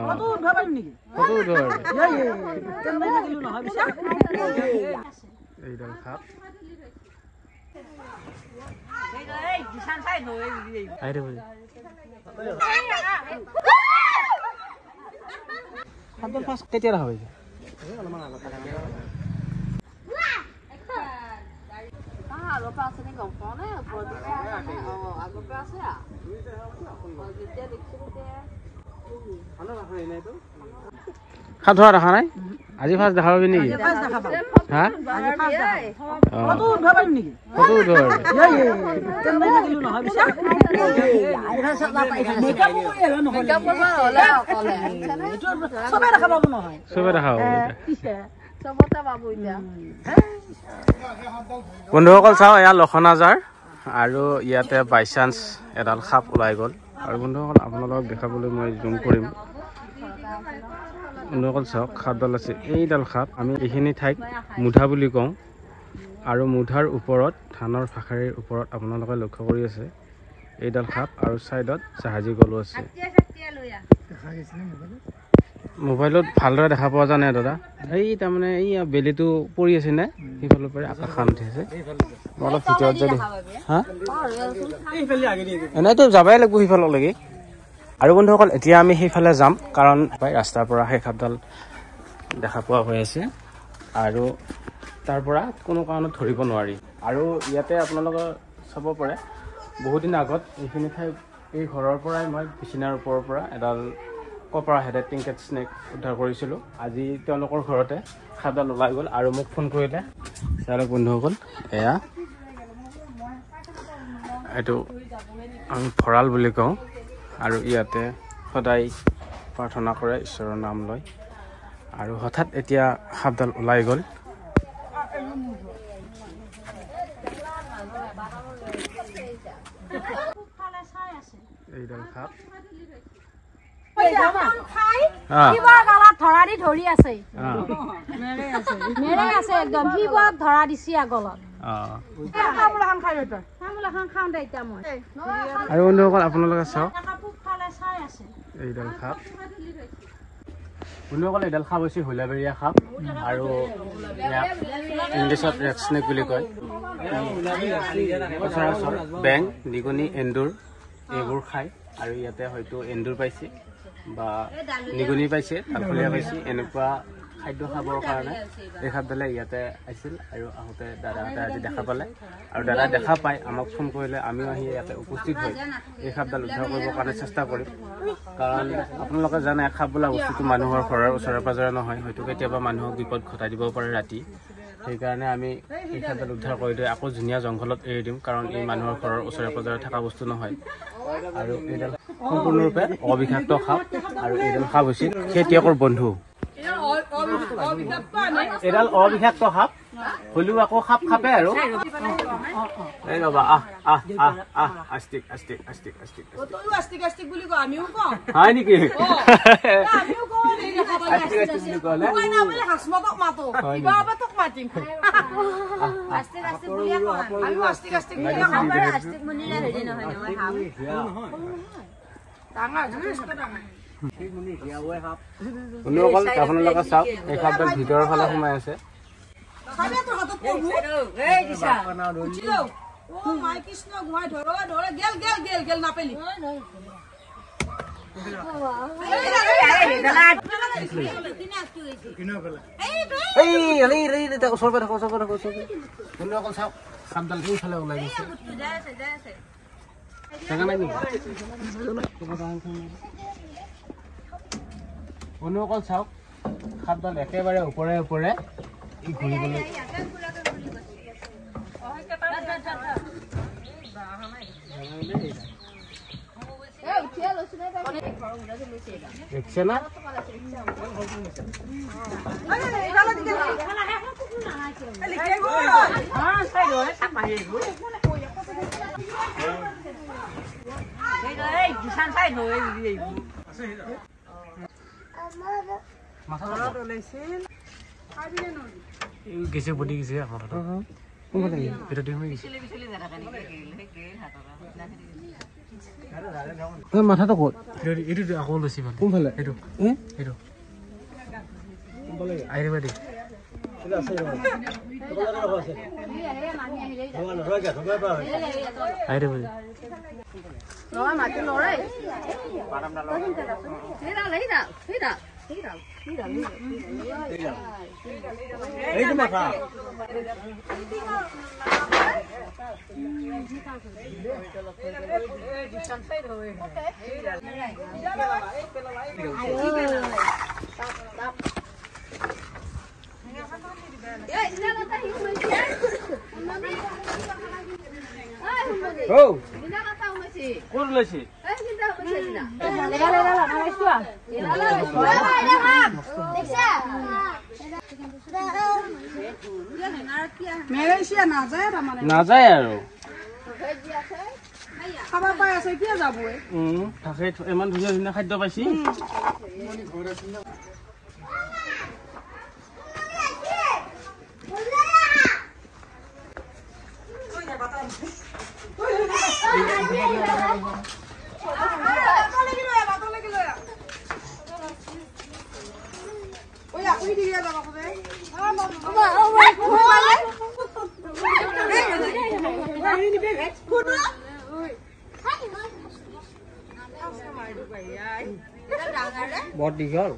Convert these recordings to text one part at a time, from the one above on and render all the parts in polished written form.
কত উঠবা পাৰিম নেকি কত উঠবা তেন্নাই গেলু নহয় বিছা এইডাল খাপ এই দিশান চাই নয় আইরে বলি খাদ্য পাস কেতিয়া রাখা হইছে অলমান আগত আগৰ পৰা আছে নেকি গম পোৱা নাই ওপৰত আগৰ পৰা আছে যেতিয়া দেখিছিলোঁ খাপ ধৰা দেখা নাই আজি ফাৰ্ষ্ট দেখা পাবি নেকি হা কত উঠবা পাৰিম নেকি কত উঠবা তেন্নাই গেলু নহয় বিছা আইৰা সাদা পাইছে মেকআপ কৰি এলা নহয় মেকআপ কৰিব হ'লে অকলে সবে দেখা পাব নহয় সবে দেখা পাব চবতে পাবো এতিয়া বন্ধুসকল চাও এয়া লখনাজাৰ আৰু ইয়াতে বাই চান্স এডাল খাপ ওলাই গ'ল আৰু বন্ধুসকল আপোনালোকক দেখাবলৈ মই জুম কৰিম বন্ধুসকল চাওক খাপডাল আছে এইডাল খাপ আমি এইখিনি ঠাইত মুধা বুলি কওঁ আৰু মুধাৰ ওপৰত ধানৰ ফাখাৰীৰ ওপৰত আপোনালোকে লক্ষ্য কৰি আছে এইডাল খাপ আৰু সাইডত জাহাজী গলু আছে মোবাইলত ভালদৰে দেখা পোৱা যায় নাই দাদা এই তাৰমানে এই বেলিটো পৰি আছে নে সেইফালৰ পৰা আকাশখন উঠি আছে অলপ ভিতৰত যাই হা এনেইতো যাবাই লাগিব সেইফাললৈকে আৰু বন্ধুসকল এতিয়া আমি সেইফালে যাম কাৰণ ৰাস্তাৰ পৰা সেই খাপডাল দেখা পোৱা হৈ আছে আৰু তাৰ পৰা কোনো কাৰণত ধৰিব নোৱাৰি আৰু ইয়াতে আপোনালোকে চাব পাৰে বহুত দিন আগত এইখিনি ঠাই এই ঘৰৰ পৰাই মই বিচনাৰ ওপৰৰ পৰা এডাল কপাৰ হেডেড টিংকেট স্নেক উদ্ধাৰ কৰিছিলোঁ আজি তেওঁলোকৰ ঘৰতে খাপডাল ওলাই গ'ল আৰু মোক ফোন কৰিলে চালক বন্ধুসকল এয়া এইটো আমি ভঁৰাল বুলি কওঁ আৰু ইয়াতে সদায় প্ৰাৰ্থনা কৰে ঈশ্বৰৰ নাম লয় আৰু হঠাৎ এতিয়া খাপডাল ওলাই গ'ল এইডাল খাপ ধৰা দি ধৰি আছে মেৰে আছে একদম সি বৰ ধৰা দিছি আগলত আৰু বন্ধুসকল আপোনালোকে চাওক এইডাল খাপ বন্ধুসকল এইডাল খাপ হৈছে হোলাবেৰীয়া খাপ আৰু ইংলিছত ৰেড স্নেক বুলি কয় সচৰাচৰ বেং নিগনি এন্দুৰ এইবোৰ খায় আৰু ইয়াতে হয়তো এন্দুৰ পাইছে বা নিগনি পাইছে তালফলীয়া পাইছে এনেকুৱা খাদ্য খাবৰ কাৰণে এই খাপডালে ইয়াতে আহিছিল আৰু আহোঁতে দাদাহঁতে আজি দেখা পালে আৰু দাদা দেখা পাই আমাক ফোন কৰিলে আমিও আহি ইয়াতে উপস্থিত হৈ এই খাপডাল উদ্ধাৰ কৰিবৰ কাৰণে চেষ্টা কৰিম কাৰণ আপোনালোকে জানে খাপ বোলা বস্তুটো মানুহৰ ঘৰৰ ওচৰে পাজৰে নহয় হয়তো কেতিয়াবা মানুহক বিপদ ঘটাই দিব পাৰে ৰাতি সেইকাৰণে আমি এই খাপডাল উদ্ধাৰ কৰি লৈ আকৌ ধুনীয়া জংঘলত এৰি দিম কাৰণ এই মানুহৰ ঘৰৰ ওচৰে পাজৰে থকা বস্তু নহয় আৰু এইডাল সম্পূৰ্ণৰূপে অবিষাক্ত সাপ আৰু এইডাল সাপ হৈছিল খেতিয়কৰ বন্ধু এডাল অবিষাক্ত সাপ হলেও আকৌ সাপ খাপে আৰু এই ৰবা আস্তিক আস্তিক আস্তিক আস্তিক আস্তিক আস্তিক বুলি কয় আমিও কওঁ হয় নেকি আমিও কওঁ আস্তিক আস্তিক বুলি কলে মই না বলে হাসমাতক মাতো কিবা আবাতক মাতিম আস্তিক আস্তিক বুলি কয় আমি আস্তিক আস্তিক বুলি কওঁ আস্তিক মনিলে হেৰি নহয় নহয় হাম ডাঙৰ যথেষ্ট ডাঙৰ বন্ধুসকল আপোনালোকে চাওক এই খাপডাল ভিতৰৰ ফালে সোমাই আছে কৃষ্ণ গুৱাই ধৰ ধৰে গেল গেল গেল গেল নাপেলি বন্ধুসকল চাওক খাপডাল এইফালে ওলাই গৈছে বন্ধুসকল চাওক খাপডাল একেবাৰে ওপৰে ওপৰে ঘূৰিবলৈ দেখছে না গেছে বডি গেছে মাথাটো ক'ত এইটো আকৌ লৈছি মানে কোনফালে এইটো এইটো আহিব দে আহিব নহয় মাটি লৰে এইটো মাথা ক'ত লৈছে নাযায় আৰু খাব পাই আছে কিয় যাব তাকে ইমান ধুনীয়া ধুনীয়া খাদ্য পাইছি বৰ দীঘল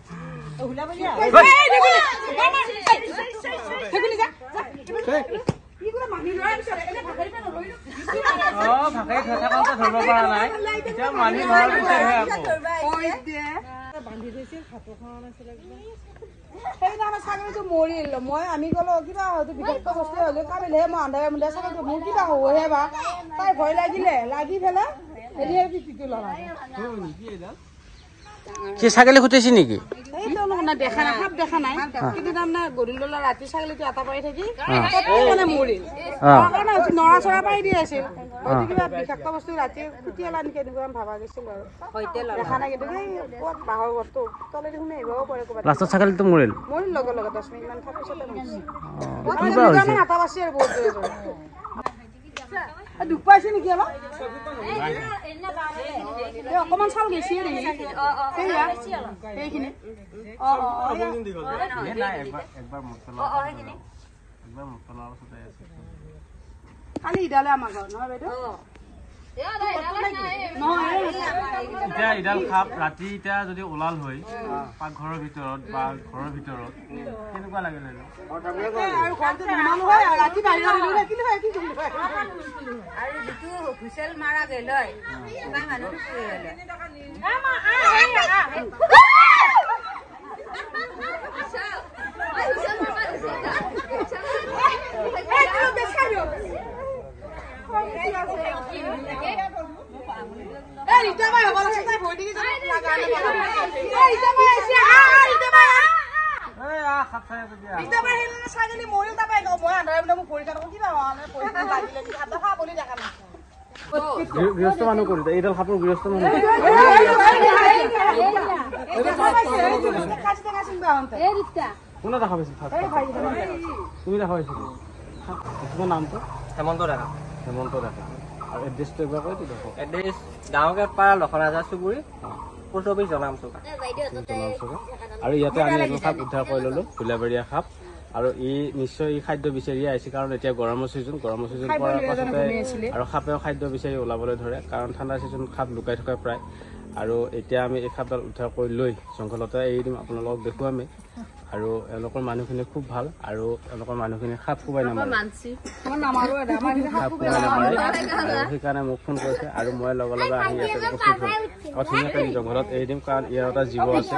ধৰিব পৰা নাই এতিয়া মানি ধৰাৰ পিছতহে সেইদিনা ছাগলীটো মৰিল মই আমি গলো কিবা হয়তো বিষাক্ত বস্তু হলে কামিলেহে মই আন্ধাৰে মুন্ধাৰে ছাগলীটো মোৰ কিবা হবহে বা তাই ভয় লাগিলে লাগি পেলাই হেৰিহে পিঠিটো লগালে কি ছাগলী খুটাইছে নেকি দেখা নাই সাপ দেখা নাই কিন্তু তাৰমানে গধূলি ৰাতি ছাগলীটো এটা পাৰি থাকি মানে মৰিল নৰা চৰা পাৰি দি আছিল হয়তো কিবা বিষাক্ত বস্তু ৰাতি কুটিয়ালা নেকি এনেকুৱা ভাবা গৈছিল আৰু দেখা নাই কিন্তু ক'ত বাঁহৰ ঘৰটো তলে দেখোন আহিবও পাৰে ক'ৰবাত লাষ্টত ছাগলীটো মৰিল লগে লগে 10 মিনিট মান থকাৰ পিছতে মৰিছে আটা বাচি আৰু বহুত জোৰে দুখ পাইছে নেকি অলপ অকমান চাউল বেছি সেইখিনি খালি ইডালে আমাৰ ঘৰ নহয় বাইদেউ এতিয়া ইডাল সাপ ৰাতি এতিয়া যদি ওলাল হয় পাকঘৰৰ ভিতৰত বা ঘৰৰ ভিতৰত কেনেকুৱা লাগিল আৰু যিটো হুইচেল মাৰা গেল ছাগলী মৰিল তাৰপৰা মই আন্ধাৰে মোক পৰীক্ষা নকৰো কিবা লাগিলে বুলি দেখা নাই গৃহস্থ মানুহ কৰিছে এইডাল সাপৰ গৃহস্থ মানুহ কোনে দেখা পাইছিল তুমি দেখা পাইছিলি তোমাৰ নামটো হেমন্ত ডেকা হেমন্ত ডেকা আৰু এড্ৰেছটো এবাৰ কৈ দিলো এড্ৰেছ ডাঙৰগেট পাৰা লখৰাজাৰ চুবুৰী পোষ্ট অফিচ জনাম চৌকা আৰু ইয়াতে আমি এজন সাপ উদ্ধাৰ কৰি ললো ফুলাবাৰীয়া সাপ আৰু ই নিশ্চয় ই খাদ্য বিচাৰি আহিছে কাৰণ এতিয়া গৰমৰ ছিজন পৰাৰ পাছতে আৰু সাপেও খাদ্য বিচাৰি ওলাবলৈ ধৰে কাৰণ ঠাণ্ডা ছিজন সাপ লুকাই থাকে প্ৰায় আৰু এতিয়া আমি এই সাপডাল উদ্ধাৰ কৰি লৈ জংঘলতে এৰি দিম আপোনালোকক দেখুৱামেই আৰু এওঁলোকৰ মানুহখিনি খুব ভাল আৰু এওঁলোকৰ মানুহখিনি সাপ কোবাই নামাৰে সেইকাৰণে মোক ফোন কৰিছে আৰু মই লগে লগে আহি ইয়াতে উপস্থিত হ'ল আৰু ধুনীয়াকৈ জংঘলত এৰি দিম কাৰণ ইয়াৰ এটা জীৱ আছে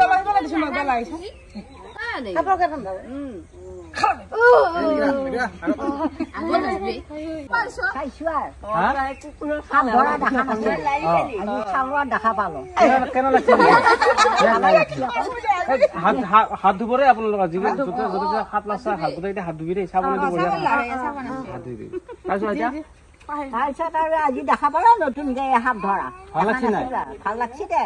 হাত ধুবৰে আপোনালোকৰ যিবোৰ সাপ লাগছে হাত ধুই হাত ধুবি দেই চাবলৈ হাত ধুই দিবি তাৰপিছত আৰু আজি দেখা পালো নতুনকে সাপ ধৰা ভাল লাগছে নাই ভাল লাগছে দে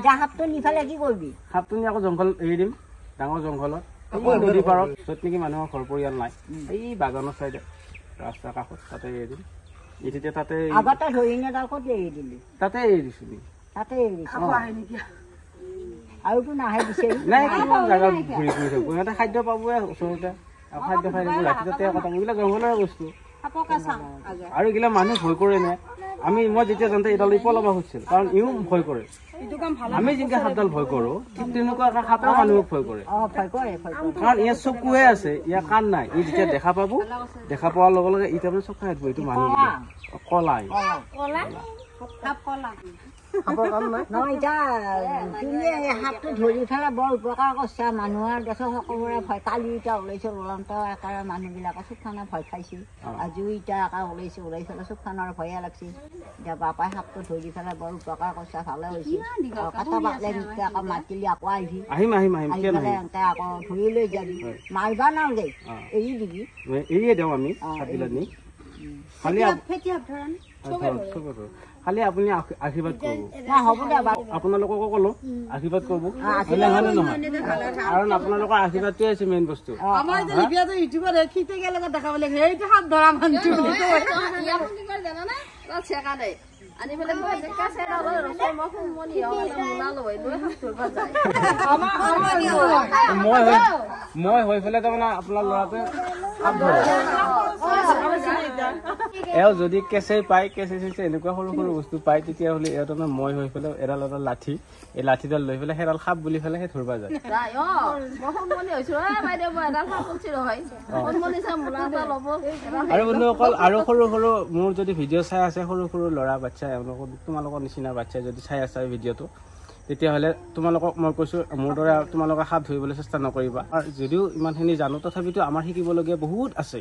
যা সাপটো নিফালে কি কৰিবি সাপটো নি আকৌ জংঘল এৰি দিম ডাঙৰ জংঘলত নদী পাৰত য'ত নেকি মানুহৰ ঘৰ পৰিয়াল নাই এই বাগানৰ চাইডে ৰাস্তাৰ কাষত তাতে এৰি দিম এতিয়া তাতে আগতে ধৰি নেদাল ক'ত এৰি দিলি তাতে এৰি দিছিলি তাতে এৰি দিছো আৰুতো নাহে বিচাৰি নাই কিমান জাগা ঘূৰি ঘূৰি থাকো সিহঁতে খাদ্য পাবই ওচৰতে আৰু খাদ্য খাই থাকো ৰাতি তাতে কথা এইবিলাক জংঘলৰ বস্তু আৰু এইগিলা মানুহ ভয় কৰে নে মই যেতিয়া যাওঁতে এডাল পলাব খুজিছিল কাৰণ ইও ভয় কৰে আমি যেনেকে সাপডাল ভয় কৰো ঠিক তেনেকুৱা সাপে মানুহক ভয় কৰে কাৰণ ইয়াৰ চকুহে আছে ইয়াৰ কাণ নাই ই যেতিয়া দেখা পাব দেখা পোৱাৰ লগে লগে ই তাৰমানে চকু খাই দিব এইটো মানুহ কলাই নহয় এতিয়া তুমি এই সাপটো ধৰি পেলাই বৰ উপকাৰ কৰিছা মানুহৰ দেশৰ সকলোৰে ভয় কালি এতিয়া ওলাইছে ওলাওঁতে একেবাৰে মানুহবিলাকে চুকখানা ভয় খাইছিল আজিও এতিয়া একে ওলাইছে চুকখানৰ ভয়ে লাগছে এতিয়া বাপাই সাপটো ধৰি পেলাই বৰ উপকাৰ কৰিছা ভালে হৈছে কথা পাতিলে আকৌ মাতিলি আকৌ আহিম আহি পেলাই এনেকৈ আকৌ ধৰি লৈ যাবি মাৰিবা নালাগে এৰি দিবি এৰিয়ে দিওঁ আমি খালি আপুনি আশীৰ্বাদ কৰিব আপোনালোককো ক'লো আশীৰ্বাদ কৰিব নহয় কাৰণ আপোনালোকৰ আশীৰ্বাদটোৱে আছে মেইন বস্তু মই হৈ পেলাই তাৰমানে আপোনাৰ ল'ৰাটোৱে এওঁ যদি কেঁচে পায় কেঁচে এনেকুৱা সৰু সৰু বস্তু পায় তেতিয়াহ'লে এওঁ তাৰমানে মই হৈ পেলাই এডাল লাঠি এই লাঠিডাল লৈ পেলাই সেইডাল সাপ বুলি পেলাই সেই ধৰিব যায় আৰু বন্ধুসকল আৰু সৰু সৰু মোৰ যদি ভিডিঅ' চাই আছে সৰু সৰু ল'ৰা বাচ্ছা এওঁলোকৰ তোমালোকৰ নিচিনা বাচ্ছাই যদি চাই আছে ভিডিঅ'টো তেতিয়াহ'লে তোমালোকক মই কৈছোঁ মোৰ দৰে তোমালোকে সাপ ধৰিবলৈ চেষ্টা নকৰিবা আৰু যদিও ইমানখিনি জানো তথাপিতো আমাৰ শিকিবলগীয়া বহুত আছে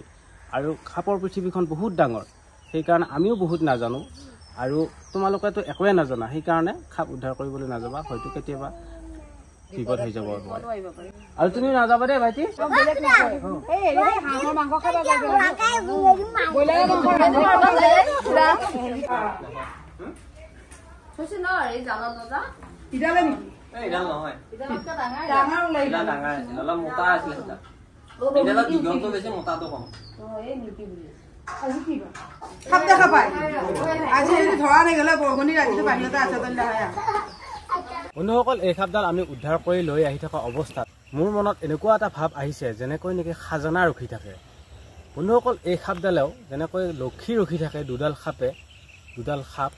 আৰু সাপৰ পৃথিৱীখন বহুত ডাঙৰ সেইকাৰণে আমিও বহুত নাজানো আৰু তোমালোকেতো একোৱে নাজানা সেইকাৰণে সাপ উদ্ধাৰ কৰিবলৈ নাযাবা হয়তো কেতিয়াবা বিপদ হৈ যাব আৰু তুমি নাযাবা দেই ভাইটি বন্ধুসকল এই সাপডাল আমি উদ্ধাৰ কৰি লৈ আহি থকা অৱস্থাত মোৰ মনত এনেকুৱা এটা ভাৱ আহিছে যেনেকৈ নেকি খাজানা ৰখি থাকে বন্ধুসকল এই সাপডালেও যেনেকৈ লক্ষী ৰখি থাকে দুডাল সাপ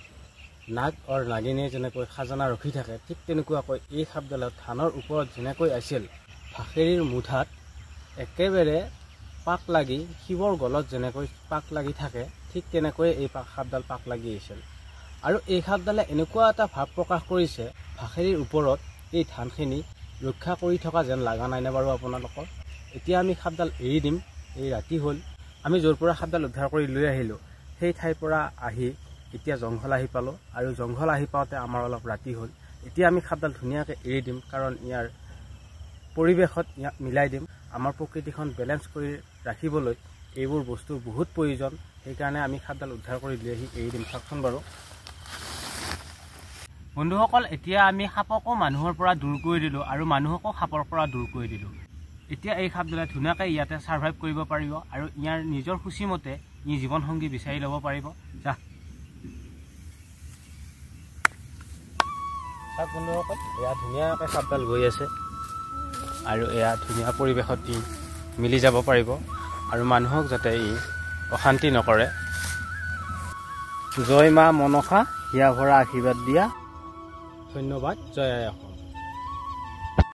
নাগ আৰু নাগিনীয়ে যেনেকৈ খাজানা ৰখি থাকে ঠিক তেনেকুৱাকৈ এই সাপডালত ধানৰ ওপৰত যেনেকৈ আছিল ভাখেৰীৰ মুঠাত একেবাৰে পাক লাগি শিৱৰ গলত যেনেকৈ পাক লাগি থাকে ঠিক তেনেকৈ এই সাপডাল পাক লাগি আহিছিল আৰু এই সাপডালে এনেকুৱা এটা ভাৱ প্ৰকাশ কৰিছে ভাখেৰীৰ ওপৰত এই ধানখিনি ৰক্ষা কৰি থকা যেন লগা নাই নে বাৰু আপোনালোকৰ এতিয়া আমি সাপডাল এৰি দিম এই ৰাতি হ'ল আমি য'ৰ পৰা সাপডাল উদ্ধাৰ কৰি লৈ আহিলোঁ সেই ঠাইৰ পৰা আহি এতিয়া জংঘল আহি পালোঁ আৰু জংঘল আহি পাওঁতে আমাৰ অলপ ৰাতি হ'ল এতিয়া আমি সাপডাল ধুনীয়াকৈ এৰি দিম কাৰণ ইয়াৰ পৰিৱেশত ইয়াক মিলাই দিম আমাৰ প্ৰকৃতিখন বেলেঞ্চ কৰি ৰাখিবলৈ এইবোৰ বস্তু বহুত প্ৰয়োজন সেইকাৰণে আমি সাপডাল উদ্ধাৰ কৰি লৈ আহি এৰি দিম চাওকচোন বাৰু বন্ধুসকল এতিয়া আমি সাপকো মানুহৰ পৰা দূৰ কৰি দিলোঁ আৰু মানুহকো সাপৰ পৰা দূৰ কৰি দিলোঁ এতিয়া এই সাপডালে ধুনীয়াকৈ ইয়াতে ছাৰ্ভাইভ কৰিব পাৰিব আৰু ইয়াৰ নিজৰ সূচীমতে ই জীৱনসংগী বিচাৰি ল'ব পাৰিব যা চাওক বন্ধুসকল এয়া ধুনীয়াকৈ সাপডাল গৈ আছে আৰু এয়া ধুনীয়া পৰিৱেশত ই মিলি যাব পাৰিব আৰু মানুহক যাতে ই অশান্তি নকৰে জয় মা মনসা হিয়া ভৰা আশীৰ্বাদ দিয়া ধন্যবাদ জয় আই অসম।